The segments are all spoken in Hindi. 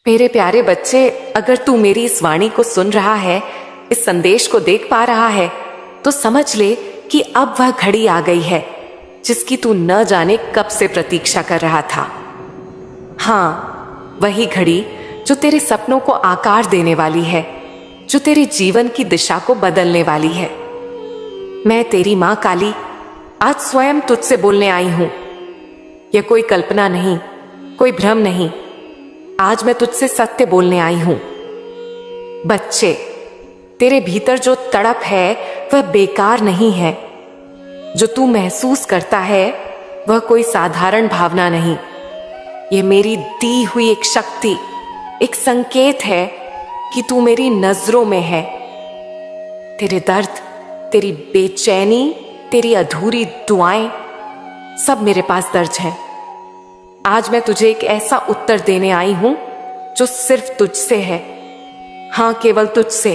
मेरे प्यारे बच्चे, अगर तू मेरी इस वाणी को सुन रहा है, इस संदेश को देख पा रहा है, तो समझ ले कि अब वह घड़ी आ गई है जिसकी तू न जाने कब से प्रतीक्षा कर रहा था। हाँ, वही घड़ी जो तेरे सपनों को आकार देने वाली है, जो तेरे जीवन की दिशा को बदलने वाली है। मैं तेरी मां काली आज स्वयं तुझसे बोलने आई हूं। यह कोई कल्पना नहीं, कोई भ्रम नहीं, आज मैं तुझसे सत्य बोलने आई हूं। बच्चे, तेरे भीतर जो तड़प है वह बेकार नहीं है। जो तू महसूस करता है वह कोई साधारण भावना नहीं। यह मेरी दी हुई एक शक्ति, एक संकेत है कि तू मेरी नजरों में है। तेरे दर्द, तेरी बेचैनी, तेरी अधूरी दुआएं सब मेरे पास दर्ज हैं। आज मैं तुझे एक ऐसा उत्तर देने आई हूं जो सिर्फ तुझसे है। हां, केवल तुझसे।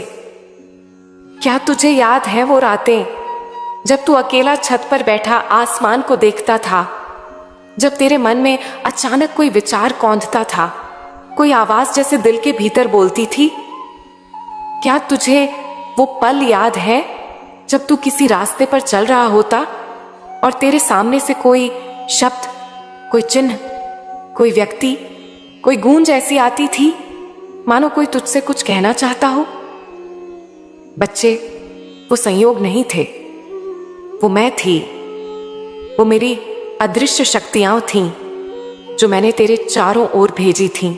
क्या तुझे याद है वो रातें जब तू अकेला छत पर बैठा आसमान को देखता था, जब तेरे मन में अचानक कोई विचार कौंधता था, कोई आवाज जैसे दिल के भीतर बोलती थी? क्या तुझे वो पल याद है जब तू किसी रास्ते पर चल रहा होता और तेरे सामने से कोई शब्द, कोई चिन्ह, कोई व्यक्ति, कोई गूंज ऐसी आती थी मानो कोई तुझसे कुछ कहना चाहता हो? बच्चे, वो संयोग नहीं थे, वो मैं थी। वो मेरी अदृश्य शक्तियां थीं जो मैंने तेरे चारों ओर भेजी थीं।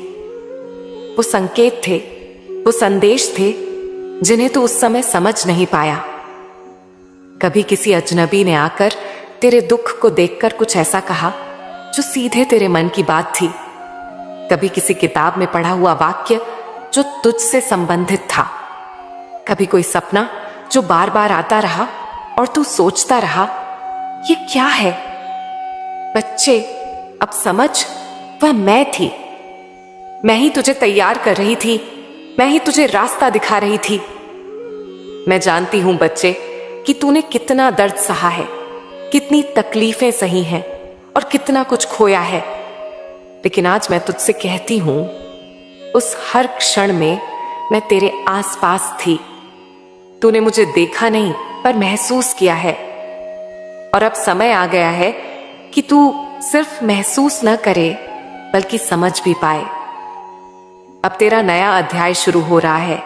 वो संकेत थे, वो संदेश थे जिन्हें तू उस समय समझ नहीं पाया। कभी किसी अजनबी ने आकर तेरे दुख को देखकर कुछ ऐसा कहा जो सीधे तेरे मन की बात थी। कभी किसी किताब में पढ़ा हुआ वाक्य जो तुझसे संबंधित था। कभी कोई सपना जो बार बार आता रहा और तू सोचता रहा, ये क्या है? बच्चे, अब समझ, वह मैं थी। मैं ही तुझे तैयार कर रही थी, मैं ही तुझे रास्ता दिखा रही थी। मैं जानती हूं बच्चे कि तूने कितना दर्द सहा है, कितनी तकलीफें सही हैं और कितना कुछ खोया है। लेकिन आज मैं तुझसे कहती हूं, उस हर क्षण में मैं तेरे आसपास थी। तूने मुझे देखा नहीं पर महसूस किया है। और अब समय आ गया है कि तू सिर्फ महसूस न करे बल्कि समझ भी पाए। अब तेरा नया अध्याय शुरू हो रहा है।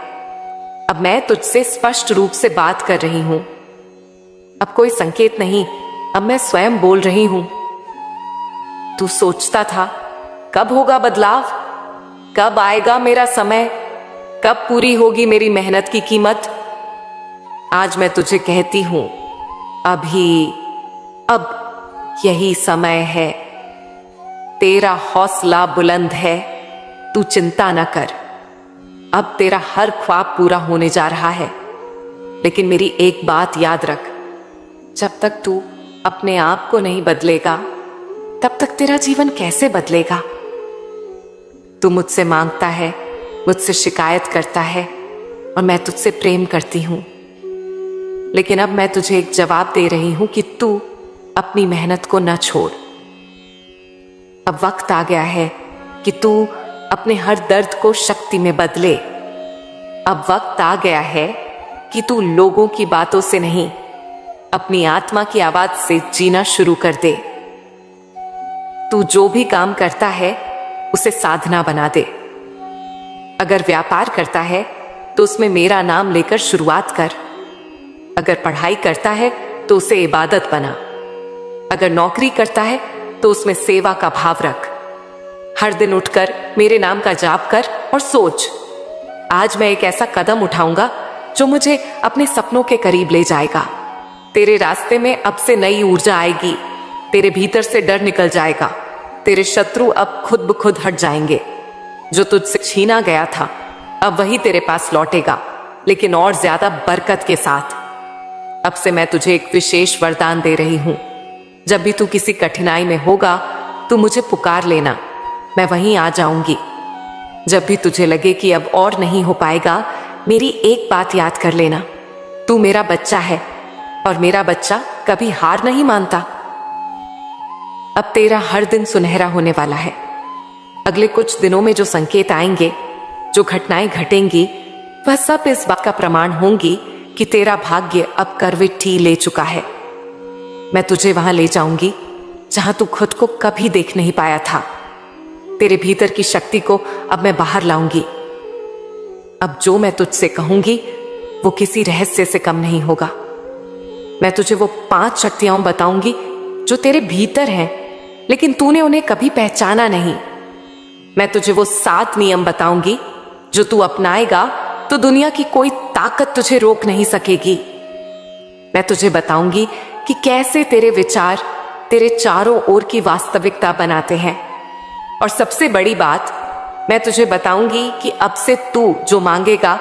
अब मैं तुझसे स्पष्ट रूप से बात कर रही हूं। अब कोई संकेत नहीं, अब मैं स्वयं बोल रही हूं। तू सोचता था, कब होगा बदलाव, कब आएगा मेरा समय, कब पूरी होगी मेरी मेहनत की कीमत? आज मैं तुझे कहती हूं, अभी, अब यही समय है। तेरा हौसला बुलंद है, तू चिंता न कर। अब तेरा हर ख्वाब पूरा होने जा रहा है। लेकिन मेरी एक बात याद रख, जब तक तू अपने आप को नहीं बदलेगा तब तक तेरा जीवन कैसे बदलेगा? तू मुझसे मांगता है, मुझसे शिकायत करता है और मैं तुझसे प्रेम करती हूं। लेकिन अब मैं तुझे एक जवाब दे रही हूं कि तू अपनी मेहनत को न छोड़। अब वक्त आ गया है कि तू अपने हर दर्द को शक्ति में बदले। अब वक्त आ गया है कि तू लोगों की बातों से नहीं, अपनी आत्मा की आवाज से जीना शुरू कर दे। तू जो भी काम करता है उसे साधना बना दे। अगर व्यापार करता है तो उसमें मेरा नाम लेकर शुरुआत कर। अगर पढ़ाई करता है तो उसे इबादत बना। अगर नौकरी करता है तो उसमें सेवा का भाव रख। हर दिन उठकर मेरे नाम का जाप कर और सोच, आज मैं एक ऐसा कदम उठाऊंगा जो मुझे अपने सपनों के करीब ले जाएगा। तेरे रास्ते में अब से नई ऊर्जा आएगी। तेरे भीतर से डर निकल जाएगा। तेरे शत्रु अब खुद ब खुद हट जाएंगे। जो तुझसे छीना गया था अब वही तेरे पास लौटेगा, लेकिन और ज्यादा बरकत के साथ। अब से मैं तुझे एक विशेष वरदान दे रही हूं। जब भी तू किसी कठिनाई में होगा तू मुझे पुकार लेना, मैं वहीं आ जाऊंगी। जब भी तुझे लगे कि अब और नहीं हो पाएगा, मेरी एक बात याद कर लेना, तू मेरा बच्चा है और मेरा बच्चा कभी हार नहीं मानता। अब तेरा हर दिन सुनहरा होने वाला है। अगले कुछ दिनों में जो संकेत आएंगे, जो घटनाएं घटेंगी, वह सब इस बात का प्रमाण होंगी कि तेरा भाग्य अब करवट ले चुका है। मैं तुझे वहां ले जाऊंगी जहां तू खुद को कभी देख नहीं पाया था। तेरे भीतर की शक्ति को अब मैं बाहर लाऊंगी। अब जो मैं तुझसे कहूंगी वो किसी रहस्य से कम नहीं होगा। मैं तुझे वो 5 शक्तियां बताऊंगी जो तेरे भीतर हैं, लेकिन तूने उन्हें कभी पहचाना नहीं। मैं तुझे वो 7 नियम बताऊंगी जो तू अपनाएगा तो दुनिया की कोई ताकत तुझे रोक नहीं सकेगी। मैं तुझे बताऊंगी कि कैसे तेरे विचार तेरे चारों ओर की वास्तविकता बनाते हैं। और सबसे बड़ी बात, मैं तुझे बताऊंगी कि अब से तू जो मांगेगा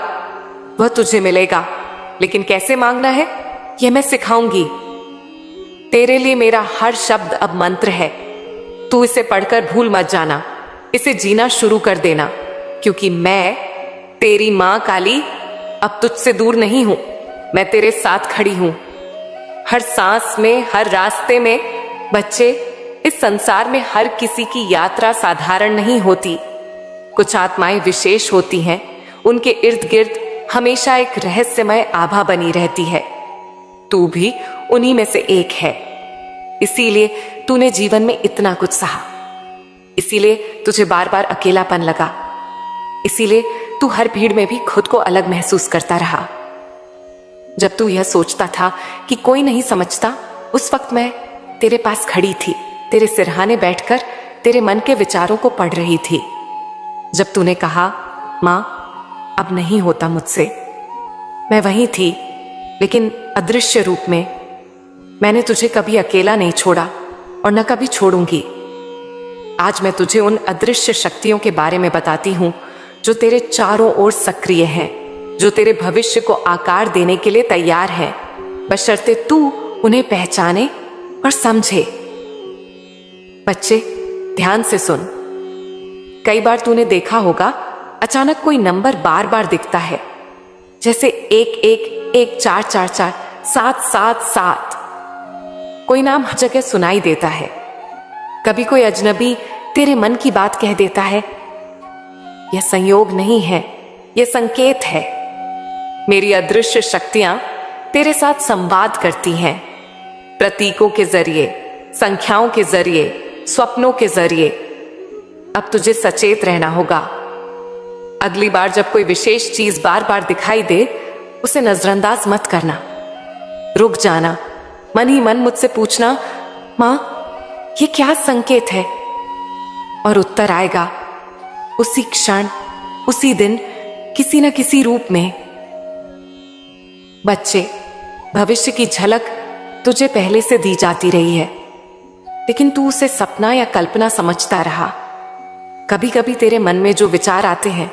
वह तुझे मिलेगा, लेकिन कैसे मांगना है यह मैं सिखाऊंगी। तेरे लिए मेरा हर शब्द अब मंत्र है। तू इसे पढ़कर भूल मत जाना, इसे जीना शुरू कर देना, क्योंकि मैं तेरी मां काली अब तुझसे दूर नहीं हूं। मैं तेरे साथ खड़ी हूं, हर सांस में, हर रास्ते में। बच्चे, इस संसार में हर किसी की यात्रा साधारण नहीं होती। कुछ आत्माएं विशेष होती हैं, उनके इर्द गिर्द हमेशा एक रहस्यमय आभा बनी रहती है। तू भी उन्हीं में से एक है। इसीलिए तूने जीवन में इतना कुछ सहा, इसीलिए तुझे बार बार अकेलापन लगा, इसीलिए तू हर भीड़ में भी खुद को अलग महसूस करता रहा। जब तू यह सोचता था कि कोई नहीं समझता, उस वक्त मैं तेरे पास खड़ी थी, तेरे सिरहाने बैठकर तेरे मन के विचारों को पढ़ रही थी। जब तूने कहा, मां अब नहीं होता मुझसे, मैं वहीं थी, लेकिन अदृश्य रूप में। मैंने तुझे कभी अकेला नहीं छोड़ा और न कभी छोड़ूंगी। आज मैं तुझे उन अदृश्य शक्तियों के बारे में बताती हूं जो तेरे चारों ओर सक्रिय हैं, जो तेरे भविष्य को आकार देने के लिए तैयार हैं, बशर्ते तू उन्हें पहचाने और समझे। बच्चे, ध्यान से सुन। कई बार तूने देखा होगा, अचानक कोई नंबर बार बार दिखता है, जैसे 1111444 777। कोई नाम हर जगह सुनाई देता है। कभी कोई अजनबी तेरे मन की बात कह देता है। यह संयोग नहीं है, यह संकेत है। मेरी अदृश्य शक्तियां तेरे साथ संवाद करती हैं, प्रतीकों के जरिए, संख्याओं के जरिए, स्वप्नों के जरिए। अब तुझे सचेत रहना होगा। अगली बार जब कोई विशेष चीज बार बार दिखाई दे, उसे नजरअंदाज मत करना। रुक जाना, मन ही मन मुझसे पूछना, मां ये क्या संकेत है? और उत्तर आएगा उसी क्षण, उसी दिन, किसी न किसी रूप में। बच्चे, भविष्य की झलक तुझे पहले से दी जाती रही है, लेकिन तू उसे सपना या कल्पना समझता रहा। कभी कभी तेरे मन में जो विचार आते हैं,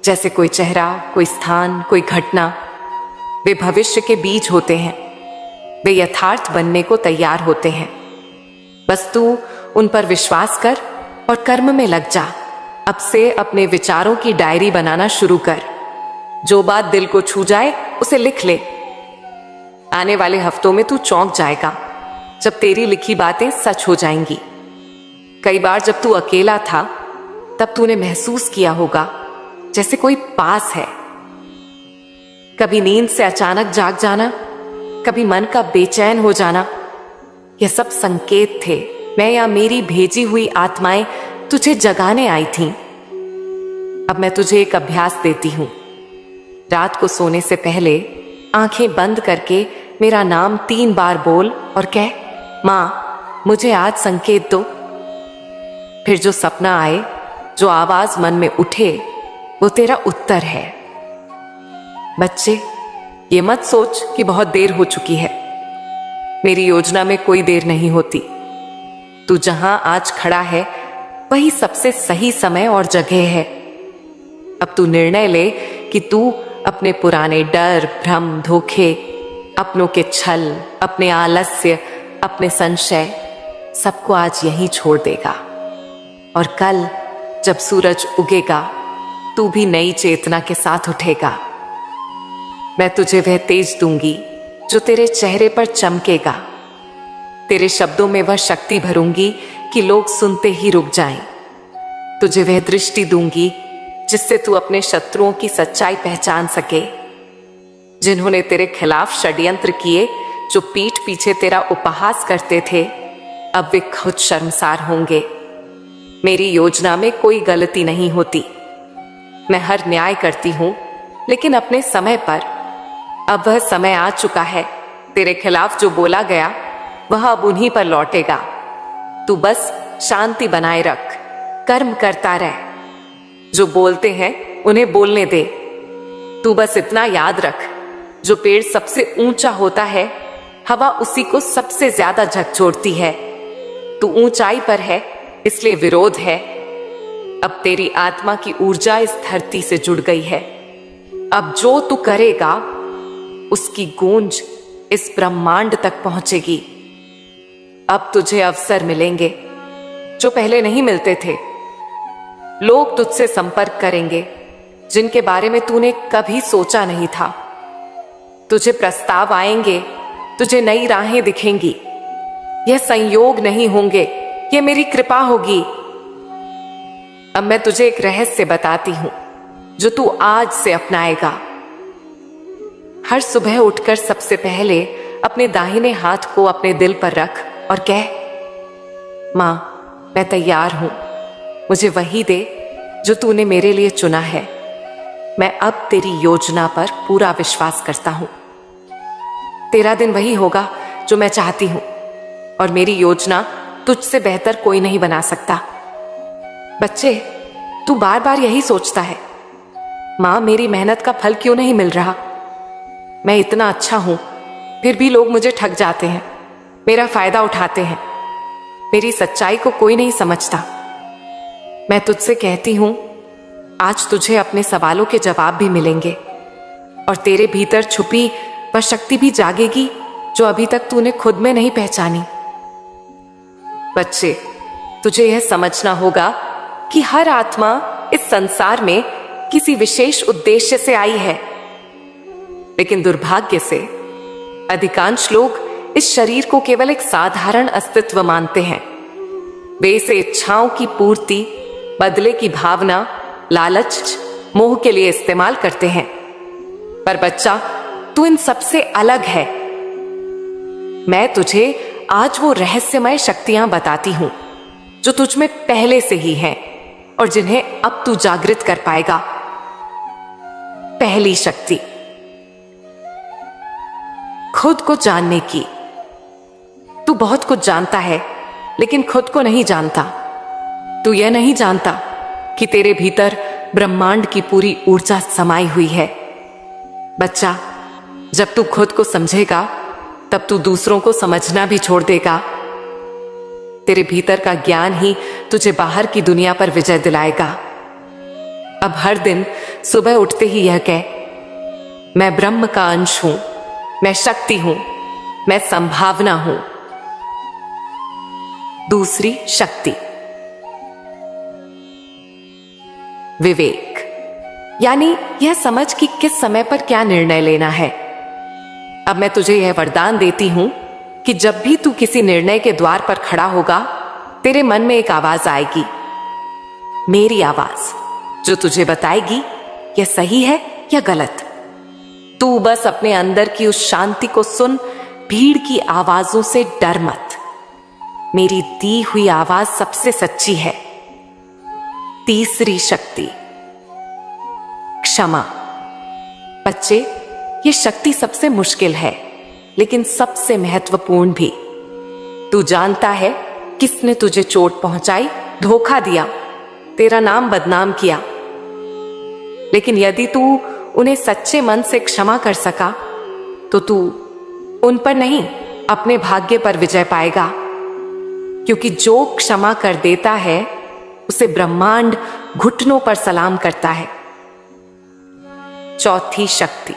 जैसे कोई चेहरा, कोई स्थान, कोई घटना, वे भविष्य के बीज होते हैं। वे यथार्थ बनने को तैयार होते हैं। बस तू उन पर विश्वास कर और कर्म में लग जा। अब से अपने विचारों की डायरी बनाना शुरू कर। जो बात दिल को छू जाए उसे लिख ले। आने वाले हफ्तों में तू चौंक जाएगा जब तेरी लिखी बातें सच हो जाएंगी। कई बार जब तू अकेला था, तब तूने महसूस किया होगा जैसे कोई पास है। कभी नींद से अचानक जाग जाना, कभी मन का बेचैन हो जाना। यह सब संकेत थे। मैं या मेरी भेजी हुई आत्माएं तुझे जगाने आई थीं। अब मैं तुझे एक अभ्यास देती हूं। रात को सोने से पहले आंखें बंद करके मेरा नाम 3 बार बोल और कह, मां मुझे आज संकेत दो। फिर जो सपना आए, जो आवाज मन में उठे, वो तेरा उत्तर है। बच्चे, ये मत सोच कि बहुत देर हो चुकी है। मेरी योजना में कोई देर नहीं होती। तू जहां आज खड़ा है, वही सबसे सही समय और जगह है। अब तू निर्णय ले कि तू अपने पुराने डर, भ्रम, धोखे, अपनों के छल, अपने आलस्य, अपने संशय, सबको आज यहीं छोड़ देगा। और कल जब सूरज उगेगा, तू भी नई चेतना के साथ उठेगा। मैं तुझे वह तेज दूंगी जो तेरे चेहरे पर चमकेगा। तेरे शब्दों में वह शक्ति भरूंगी कि लोग सुनते ही रुक जाएं। तुझे वह दृष्टि दूंगी जिससे तू अपने शत्रुओं की सच्चाई पहचान सके, जिन्होंने तेरे खिलाफ षड्यंत्र किए, जो पीठ पीछे तेरा उपहास करते थे, अब वे खुद शर्मसार होंगे। मेरी योजना में कोई गलती नहीं होती। मैं हर न्याय करती हूं, लेकिन अपने समय पर। अब वह समय आ चुका है। तेरे खिलाफ जो बोला गया वह अब उन्हीं पर लौटेगा। तू बस शांति बनाए रख, कर्म करता रह। जो बोलते हैं उन्हें बोलने दे। तू बस इतना याद रख, जो पेड़ सबसे ऊंचा होता है, हवा उसी को सबसे ज्यादा झकझोरती है। तू ऊंचाई पर है, इसलिए विरोध है। अब तेरी आत्मा की ऊर्जा इस धरती से जुड़ गई है। अब जो तू करेगा उसकी गूंज इस ब्रह्मांड तक पहुंचेगी। अब तुझे अवसर मिलेंगे जो पहले नहीं मिलते थे। लोग तुझसे संपर्क करेंगे जिनके बारे में तूने कभी सोचा नहीं था। तुझे प्रस्ताव आएंगे, तुझे नई राहें दिखेंगी। यह संयोग नहीं होंगे, यह मेरी कृपा होगी। अब मैं तुझे एक रहस्य बताती हूं जो तू आज से अपनाएगा। हर सुबह उठकर सबसे पहले अपने दाहिने हाथ को अपने दिल पर रख और कह, मां, मैं तैयार हूं। मुझे वही दे जो तूने मेरे लिए चुना है। मैं अब तेरी योजना पर पूरा विश्वास करता हूं। तेरा दिन वही होगा जो मैं चाहती हूं, और मेरी योजना तुझसे बेहतर कोई नहीं बना सकता। बच्चे, तू बार बार यही सोचता है, मां, मेरी मेहनत का फल क्यों नहीं मिल रहा? मैं इतना अच्छा हूं, फिर भी लोग मुझे ठग जाते हैं, मेरा फायदा उठाते हैं। मेरी सच्चाई को कोई नहीं समझता। मैं तुझसे कहती हूं, आज तुझे अपने सवालों के जवाब भी मिलेंगे, और तेरे भीतर छुपी वह शक्ति भी जागेगी जो अभी तक तूने खुद में नहीं पहचानी। बच्चे, तुझे यह समझना होगा कि हर आत्मा इस संसार में किसी विशेष उद्देश्य से आई है, लेकिन दुर्भाग्य से अधिकांश लोग इस शरीर को केवल एक साधारण अस्तित्व मानते हैं। वे इसे इच्छाओं की पूर्ति, बदले की भावना, लालच, मोह के लिए इस्तेमाल करते हैं। पर बच्चा, तू इन सबसे अलग है। मैं तुझे आज वो रहस्यमय शक्तियां बताती हूं जो तुझ में पहले से ही हैं और जिन्हें अब तू जागृत कर पाएगा। पहली शक्ति, खुद को जानने की। तू बहुत कुछ जानता है, लेकिन खुद को नहीं जानता। तू यह नहीं जानता कि तेरे भीतर ब्रह्मांड की पूरी ऊर्जा समाई हुई है। बच्चा, जब तू खुद को समझेगा, तब तू दूसरों को समझना भी छोड़ देगा। तेरे भीतर का ज्ञान ही तुझे बाहर की दुनिया पर विजय दिलाएगा। अब हर दिन सुबह उठते ही यह कह, मैं ब्रह्म का अंश हूं, मैं शक्ति हूं, मैं संभावना हूं। दूसरी शक्ति, विवेक, यानी यह समझ कि किस समय पर क्या निर्णय लेना है। अब मैं तुझे यह वरदान देती हूं कि जब भी तू किसी निर्णय के द्वार पर खड़ा होगा, तेरे मन में एक आवाज आएगी, मेरी आवाज, जो तुझे बताएगी यह सही है या गलत। तू बस अपने अंदर की उस शांति को सुन, भीड़ की आवाजों से डर मत। मेरी दी हुई आवाज सबसे सच्ची है। तीसरी शक्ति, क्षमा। बच्चे, यह शक्ति सबसे मुश्किल है, लेकिन सबसे महत्वपूर्ण भी। तू जानता है किसने तुझे चोट पहुंचाई, धोखा दिया, तेरा नाम बदनाम किया, लेकिन यदि तू उन्हें सच्चे मन से क्षमा कर सका, तो तू उन पर नहीं, अपने भाग्य पर विजय पाएगा। क्योंकि जो क्षमा कर देता है, उसे ब्रह्मांड घुटनों पर सलाम करता है। चौथी शक्ति,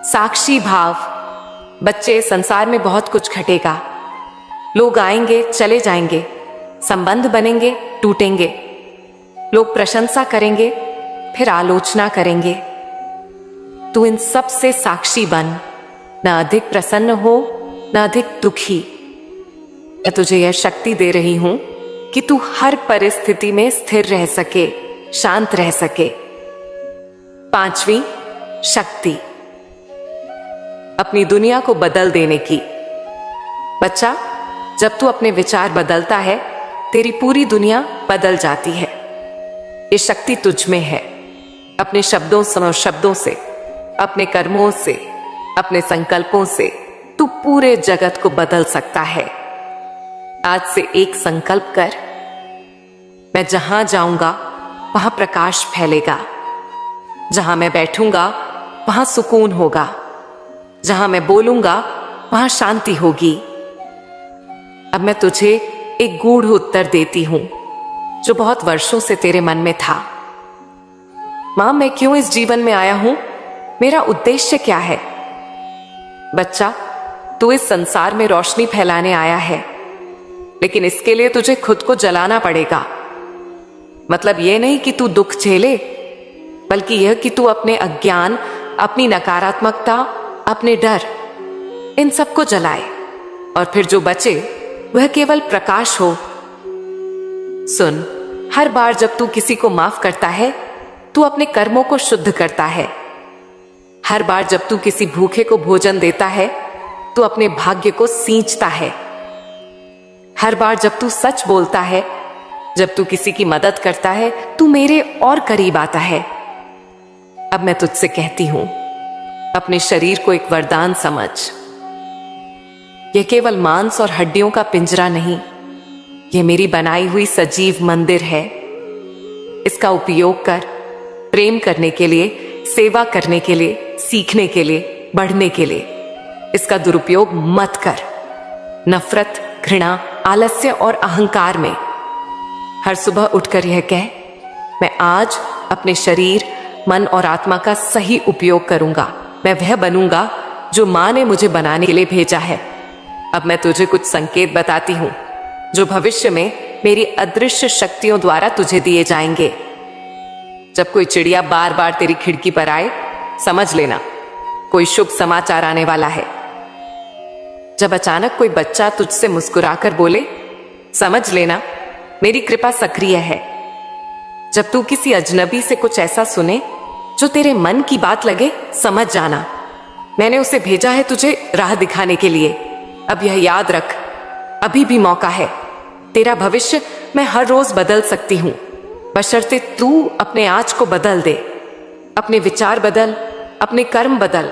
साक्षी भाव। बच्चे, संसार में बहुत कुछ घटेगा। लोग आएंगे, चले जाएंगे, संबंध बनेंगे, टूटेंगे। लोग प्रशंसा करेंगे, फिर आलोचना करेंगे। तू इन सब से साक्षी बन, न अधिक प्रसन्न हो, न अधिक दुखी। मैं तुझे यह शक्ति दे रही हूं कि कि तू हर परिस्थिति में स्थिर रह सके, शांत रह सके। 5वीं, शक्ति, अपनी दुनिया को बदल देने की। बच्चा, जब तू अपने विचार बदलता है, तेरी पूरी दुनिया बदल जाती है। ये शक्ति तुझ में है। अपने शब्दों से, अपने कर्मों से, अपने संकल्पों से तू पूरे जगत को बदल सकता है। आज से एक संकल्प कर, मैं जहां जाऊंगा वहां प्रकाश फैलेगा, जहां मैं बैठूंगा वहां सुकून होगा, जहां मैं बोलूंगा वहां शांति होगी। अब मैं तुझे एक गूढ़ उत्तर देती हूं जो बहुत वर्षों से तेरे मन में था। मां, मैं क्यों इस जीवन में आया हूं? मेरा उद्देश्य क्या है? बच्चा, तू इस संसार में रोशनी फैलाने आया है, लेकिन इसके लिए तुझे खुद को जलाना पड़ेगा। मतलब यह नहीं कि तू दुख झेले, बल्कि यह कि तू अपने अज्ञान, अपनी नकारात्मकता, अपने डर, इन सबको जलाए और फिर जो बचे वह केवल प्रकाश हो। सुन, हर बार जब तू किसी को माफ करता है, तू अपने कर्मों को शुद्ध करता है। हर बार जब तू किसी भूखे को भोजन देता है, तू अपने भाग्य को सींचता है। हर बार जब तू सच बोलता है, जब तू किसी की मदद करता है, तू मेरे और करीब आता है। अब मैं तुझसे कहती हूं, अपने शरीर को एक वरदान समझ। यह केवल मांस और हड्डियों का पिंजरा नहीं, यह मेरी बनाई हुई सजीव मंदिर है। इसका उपयोग कर, प्रेम करने के लिए, सेवा करने के लिए, सीखने के लिए, बढ़ने के लिए। इसका दुरुपयोग मत कर, नफरत, घृणा, आलस्य और अहंकार में। हर सुबह उठकर यह कह, मैं आज अपने शरीर, मन और आत्मा का सही उपयोग करूंगा। मैं वह बनूंगा जो मां ने मुझे बनाने के लिए भेजा है। अब मैं तुझे कुछ संकेत बताती हूं जो भविष्य में मेरी अदृश्य शक्तियों द्वारा तुझे दिए जाएंगे। जब कोई चिड़िया बार बार तेरी खिड़की पर आए, समझ लेना कोई शुभ समाचार आने वाला है। जब अचानक कोई बच्चा तुझसे मुस्कुराकर बोले, समझ लेना मेरी कृपा सक्रिय है। जब तू किसी अजनबी से कुछ ऐसा सुने जो तेरे मन की बात लगे, समझ जाना मैंने उसे भेजा है तुझे राह दिखाने के लिए। अब यह याद रख, अभी भी मौका है। तेरा भविष्य मैं हर रोज बदल सकती हूं, बशर्ते तू अपने आज को बदल दे। अपने विचार बदल, अपने कर्म बदल।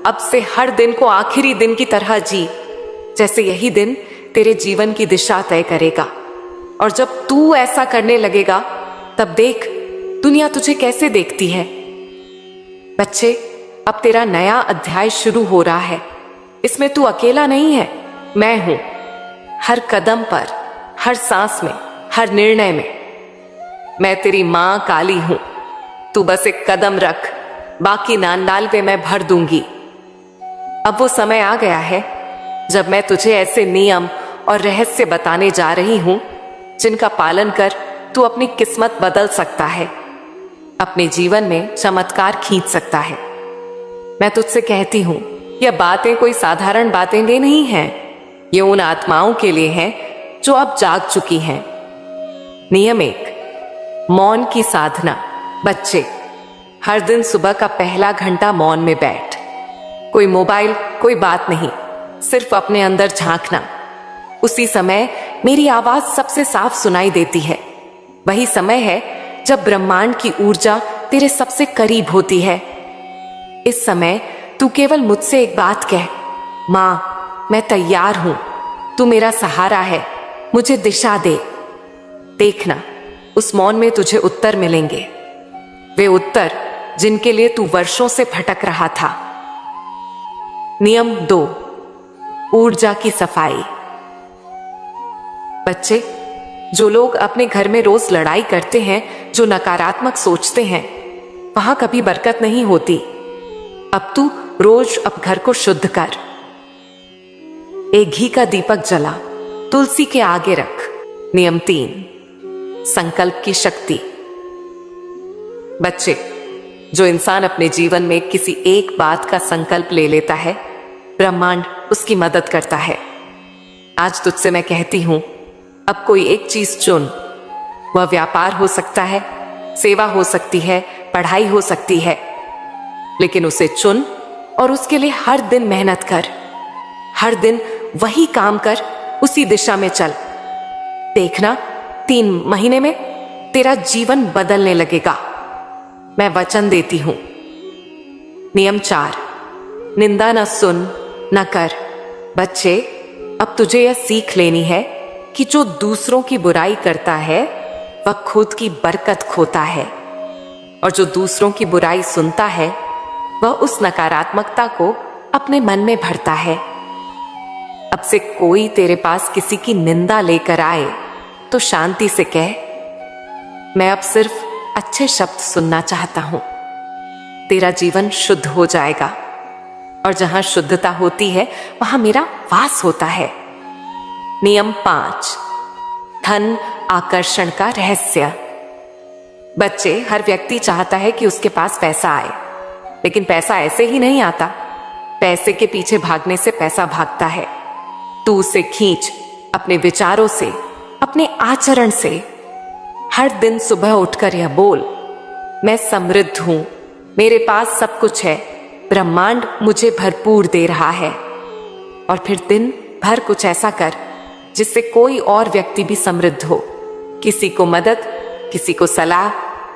अब से हर दिन को आखिरी दिन की तरह जी, जैसे यही दिन तेरे जीवन की दिशा तय करेगा। और जब तू ऐसा करने लगेगा, तब देख दुनिया तुझे कैसे देखती है। बच्चे, अब तेरा नया अध्याय शुरू हो रहा है। इसमें तू अकेला नहीं है, मैं हूं। हर कदम पर, हर सांस में, हर निर्णय में। मैं तेरी मां काली हूं। तू बस एक कदम रख, बाकी 99 मैं भर दूंगी। अब वो समय आ गया है जब मैं तुझे ऐसे नियम और रहस्य बताने जा रही हूं जिनका पालन कर तू अपनी किस्मत बदल सकता है, अपने जीवन में चमत्कार खींच सकता है। मैं तुझसे कहती हूं, यह बातें कोई साधारण बातें नहीं हैं। ये उन आत्माओं के लिए हैं जो अब जाग चुकी हैं। नियम 1, मौन की साधना। बच्चे, हर दिन सुबह का पहला घंटा मौन में बैठ। कोई मोबाइल, कोई बात नहीं, सिर्फ अपने अंदर झांकना। उसी समय मेरी आवाज सबसे साफ सुनाई देती है। वही समय है जब ब्रह्मांड की ऊर्जा तेरे सबसे करीब होती है। इस समय तू केवल मुझसे एक बात कह, मां मैं तैयार हूं, तू मेरा सहारा है, मुझे दिशा दे। देखना, उस मौन में तुझे उत्तर मिलेंगे, वे उत्तर जिनके लिए तू वर्षों से भटक रहा था। नियम 2, ऊर्जा की सफाई। बच्चे, जो लोग अपने घर में रोज लड़ाई करते हैं, जो नकारात्मक सोचते हैं, वहां कभी बरकत नहीं होती। अब तू रोज अब घर को शुद्ध कर। एक घी का दीपक जला, तुलसी के आगे रख। नियम 3, संकल्प की शक्ति। बच्चे, जो इंसान अपने जीवन में किसी एक बात का संकल्प ले लेता है, ब्रह्मांड उसकी मदद करता है। आज तुझसे मैं कहती हूं, अब कोई एक चीज चुन। वह व्यापार हो सकता है, सेवा हो सकती है, पढ़ाई हो सकती है, लेकिन उसे चुन और उसके लिए हर दिन मेहनत कर। हर दिन वही काम कर, उसी दिशा में चल। देखना 3 महीने में तेरा जीवन बदलने लगेगा। मैं वचन देती हूं। नियम 4, निंदा न सुन न कर। बच्चे, अब तुझे यह सीख लेनी है कि जो दूसरों की बुराई करता है वह खुद की बरकत खोता है, और जो दूसरों की बुराई सुनता है वह उस नकारात्मकता को अपने मन में भरता है। अब से कोई तेरे पास किसी की निंदा लेकर आए तो शांति से कह, मैं अब सिर्फ अच्छे शब्द सुनना चाहता हूं। तेरा जीवन शुद्ध हो जाएगा, और जहां शुद्धता होती है वहां मेरा वास होता है। नियम 5, धन आकर्षण का रहस्य। बच्चे, हर व्यक्ति चाहता है कि उसके पास पैसा आए, लेकिन पैसा ऐसे ही नहीं आता। पैसे के पीछे भागने से पैसा भागता है। तू उसे खींच अपने विचारों से, अपने आचरण से। हर दिन सुबह उठकर यह बोल, मैं समृद्ध हूं, मेरे पास सब कुछ है, ब्रह्मांड मुझे भरपूर दे रहा है। और फिर दिन भर कुछ ऐसा कर जिससे कोई और व्यक्ति भी समृद्ध हो। किसी को मदद, किसी को सलाह,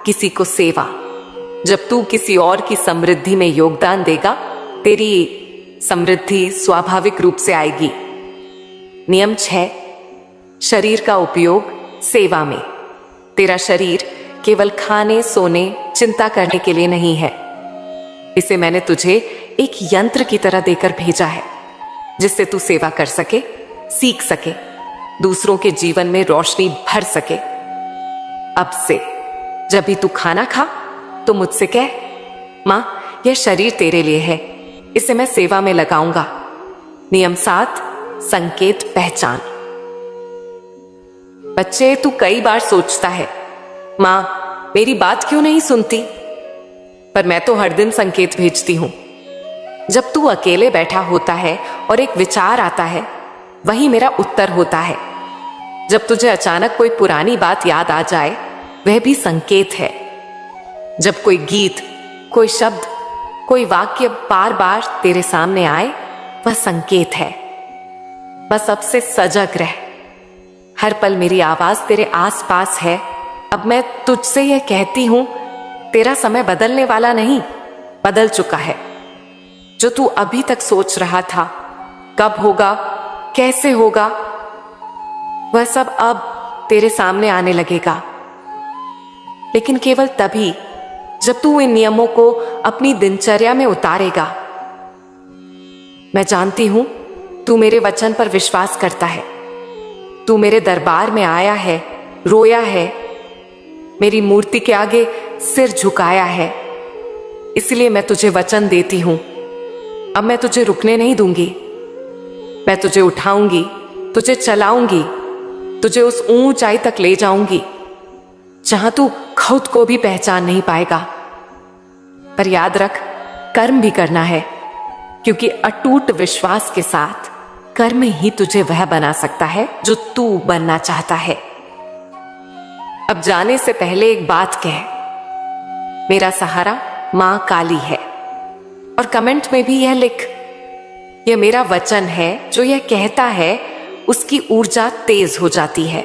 किसी को सेवा। जब तू किसी और की समृद्धि में योगदान देगा, तेरी समृद्धि स्वाभाविक रूप से आएगी। नियम 6, शरीर का उपयोग सेवा में। तेरा शरीर केवल खाने, सोने, चिंता करने के लिए नहीं है। इसे मैंने तुझे एक यंत्र की तरह देकर भेजा है, जिससे तू सेवा कर सके, सीख सके, दूसरों के जीवन में रोशनी भर सके। अब से जब भी तू खाना खा तो मुझसे कह, मां, यह शरीर तेरे लिए है, इसे मैं सेवा में लगाऊंगा। नियम 7, संकेत पहचान। बच्चे, तू कई बार सोचता है, मां मेरी बात क्यों नहीं सुनती, पर मैं तो हर दिन संकेत भेजती हूं। जब तू अकेले बैठा होता है और एक विचार आता है, वही मेरा उत्तर होता है। जब तुझे अचानक कोई पुरानी बात याद आ जाए, वह भी संकेत है। जब कोई गीत, कोई शब्द, कोई वाक्य बार बार तेरे सामने आए, वह संकेत है। बस अब से सजग रह। हर पल मेरी आवाज तेरे आसपास है। अब मैं तुझसे यह कहती हूं, तेरा समय बदलने वाला नहीं, बदल चुका है। जो तू अभी तक सोच रहा था, कब होगा, कैसे होगा, वह सब अब तेरे सामने आने लगेगा। लेकिन केवल तभी जब तू इन नियमों को अपनी दिनचर्या में उतारेगा। मैं जानती हूं तू मेरे वचन पर विश्वास करता है। तू मेरे दरबार में आया है, रोया है, मेरी मूर्ति के आगे सिर झुकाया है। इसलिए मैं तुझे वचन देती हूं, अब मैं तुझे रुकने नहीं दूंगी। मैं तुझे उठाऊंगी, तुझे चलाऊंगी, तुझे उस ऊंचाई तक ले जाऊंगी जहां तू खुद को भी पहचान नहीं पाएगा। पर याद रख, कर्म भी करना है, क्योंकि अटूट विश्वास के साथ कर्म ही तुझे वह बना सकता है जो तू बनना चाहता है। अब जाने से पहले एक बात कह, मेरा सहारा मां काली है। और कमेंट में भी यह लिख, यह मेरा वचन है, जो यह कहता है उसकी ऊर्जा तेज हो जाती है।